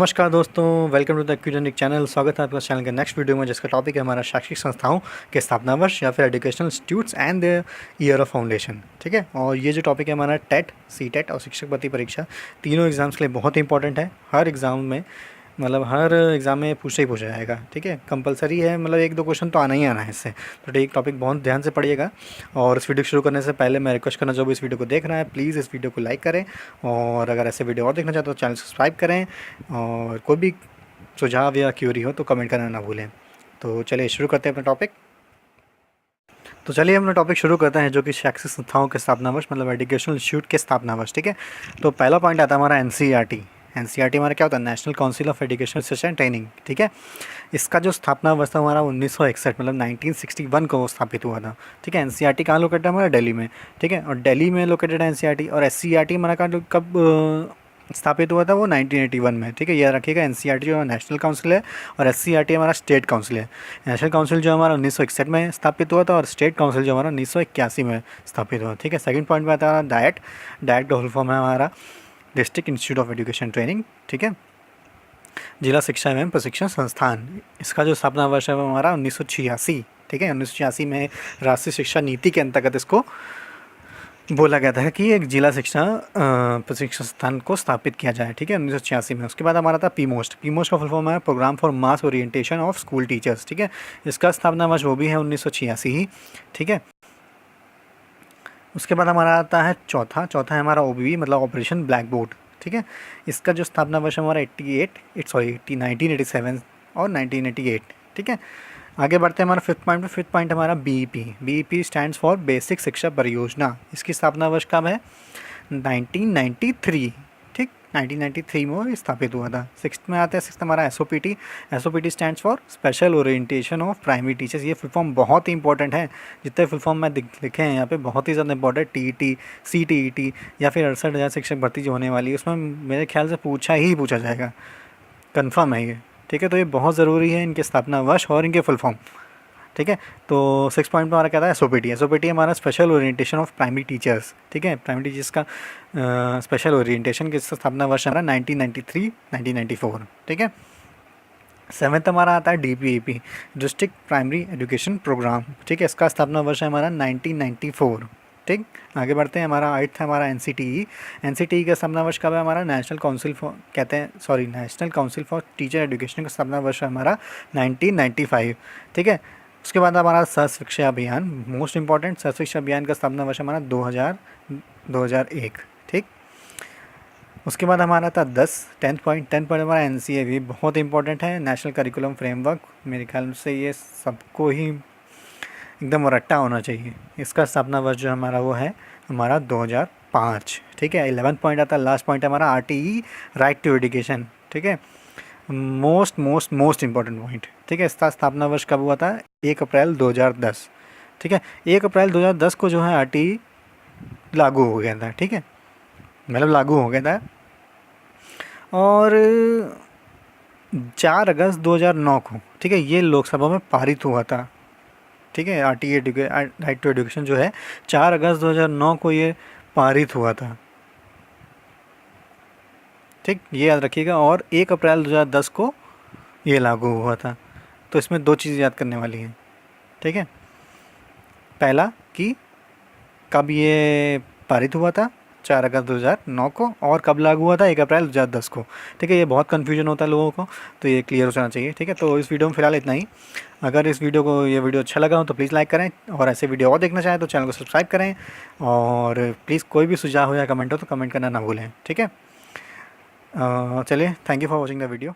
नमस्कार दोस्तों, welcome to the ACUTE channel. स्वागत है आपका चैनल के नेक्स्ट वीडियो में, जिसका टॉपिक है हमारा शैक्षिक संस्थाओं के स्थापना वर्ष या फिर educational institutes and the year of foundation. ठीक है, और ये जो टॉपिक है हमारा टेट, CTET और शिक्षक भर्ती परीक्षा, तीनों एग्जाम्स के लिए बहुत ही इंपॉर्टेंट है। हर एग्ज़ाम में हर एग्ज़ाम में पूछा ही पूछा जाएगा। ठीक है, कंपलसरी है, एक दो क्वेश्चन तो आना ही आना है इससे। तो एक टॉपिक बहुत ध्यान से पढ़िएगा। और इस वीडियो शुरू करने से पहले मैं रिक्वेस्ट करना, जो भी इस वीडियो को देख रहा है, प्लीज़ इस वीडियो को लाइक करें, और अगर ऐसे वीडियो और देखना चाहते हो तो चैनल सब्सक्राइब करें, और कोई भी सुझाव या क्यूरी हो तो कमेंट करना ना भूलें। तो चलिए शुरू करते हैं अपना टॉपिक। तो चलिए अपना टॉपिक शुरू करते हैं, जो कि शैक्षिक संस्थाओं के स्थापना वर्ष एजुकेशनल इंस्टीट्यूट के स्थापना वर्ष। ठीक है, तो पहला पॉइंट आता है हमारा NCERT। NCERT हमारा क्या होता है? National council of education research and training. ठीक है, इसका जो स्थापना वर्ष था हमारा 1961 1961 को स्थापित हुआ था। ठीक है, NCERT कहाँ लोकेटेड है? हमारा दिल्ली में। ठीक है, और दिल्ली में लोकेटेड है NCERT। और SCERT हमारा कब स्थापित हुआ था? वो 1981 में। ठीक है, याद रखिएगा, NCERT जो नेशनल काउंसिल है और SCERT हमारा स्टेट काउंसिल है। नेशनल काउंसिल जो हमारा 1961 में स्थापित हुआ था, और स्टेट काउंसिल जो हमारा 1981 में स्थापित हुआ। ठीक है, सेकंड पॉइंट में आता है डायट। डायट का फुल फॉर्म है हमारा district institute of education training. ठीक है, जिला शिक्षा एवं प्रशिक्षण संस्थान। इसका जो स्थापना वर्ष है वो हमारा 1986। ठीक है, 1986 में राष्ट्रीय शिक्षा नीति के अंतर्गत इसको बोला गया था कि एक जिला शिक्षा प्रशिक्षण संस्थान को स्थापित किया जाए। ठीक है, 1986 में। उसके बाद हमारा था पीमोस्ट। पीमोस्ट का फुल फॉर्म है programme for mass orientation of school teachers. ठीक है, इसका स्थापना वर्ष वो भी है 1986 ही। ठीक है, उसके बाद हमारा आता है चौथा है हमारा OBB, मतलब ऑपरेशन ब्लैक बोर्ड। ठीक है, इसका जो स्थापना वर्ष हमारा 1987 और 1988। ठीक है, आगे बढ़ते हैं हमारा फिफ्थ पॉइंट पे। फिफ्थ पॉइंट हमारा BEP। BEP stands for basic शिक्षा परियोजना। इसकी स्थापना वर्ष कब है? 1993। ठीक, 1993 में वो स्थापित हुआ था। सिक्स्थ में आता है हमारा SOPT। SOPT stands for special orientation of primary teachers. ये फुल फॉर्म बहुत ही इंपॉर्टेंट है। जितने फुल फॉर्म मैं लिखे हैं यहाँ पे बहुत ही ज़्यादा इंपॉर्टेंट। TET, CTET या फिर 68,000 शिक्षक भर्ती जो होने वाली है, उसमें मेरे ख्याल से पूछा जाएगा, कन्फर्म है ये। ठीक है, तो ये बहुत ज़रूरी है, इनके स्थापना वर्ष और इनके फुल फॉर्म। ठीक है, तो 6 पॉइंट में हमारा क्या था? SOPT हमारा special orientation of primary teachers. ठीक है, प्राइमरी टीचर्स का स्पेशल ओरिएंटेशन की स्थापना वर्ष हमारा 1993 1994। ठीक है, 7th हमारा आता है DPEP, district primary education programme. ठीक है, इसका स्थापना वर्ष है हमारा 1994। ठीक, आगे बढ़ते हैं। हमारा 8th है हमारा NCTE। NCTE का स्थापना वर्ष कब है हमारा? National council for teacher education का स्थापना वर्ष है हमारा 1995। ठीक है, उसके बाद हमारा सर्व शिक्षा अभियान, मोस्ट इंपॉर्टेंट। सर्व शिक्षा अभियान का स्थापना वर्ष हमारा 2001। ठीक, उसके बाद हमारा था 10th पॉइंट हमारा NCAV, बहुत इंपॉर्टेंट है। National curriculum framework. मेरे ख्याल से ये सबको ही एकदम रट्टा होना चाहिए। इसका स्थापना वर्ष जो हमारा वो है हमारा 2005। ठीक है, 11th पॉइंट आता है, लास्ट पॉइंट हमारा RTE, राइट टू एजुकेशन। ठीक है, मोस्ट इंपॉर्टेंट पॉइंट। ठीक है, इसका स्थापना वर्ष कब हुआ था? 1 अप्रैल 2010। ठीक है, 1 अप्रैल 2010 को जो है RTE लागू हो गया था। ठीक है, लागू हो गया था। और 4 अगस्त 2009 को, ठीक है, ये लोकसभा में पारित हुआ था। ठीक है, RTE राइट टू एजुकेशन जो है 4 अगस्त 2009 को ये पारित हुआ था। ठीक, ये याद रखिएगा। और 1 अप्रैल 2010 को ये लागू हुआ था। तो इसमें 2 चीज़ याद करने वाली हैं। ठीक है, पहला कि कब ये पारित हुआ था, 4 अगस्त 2009 को, और कब लागू हुआ था, 1 अप्रैल 2010 को। ठीक है, ये बहुत कन्फ्यूजन होता है लोगों को, तो ये क्लियर हो जाना चाहिए। ठीक है, तो इस वीडियो में फ़िलहाल इतना ही। अगर ये वीडियो अच्छा लगा हो तो प्लीज़ लाइक करें, और ऐसे वीडियो और देखना चाहें तो चैनल को सब्सक्राइब करें, और प्लीज़ कोई भी सुझाव हो या कमेंट हो तो कमेंट करना ना भूलें। ठीक है, चलिए, thank you for watching the video.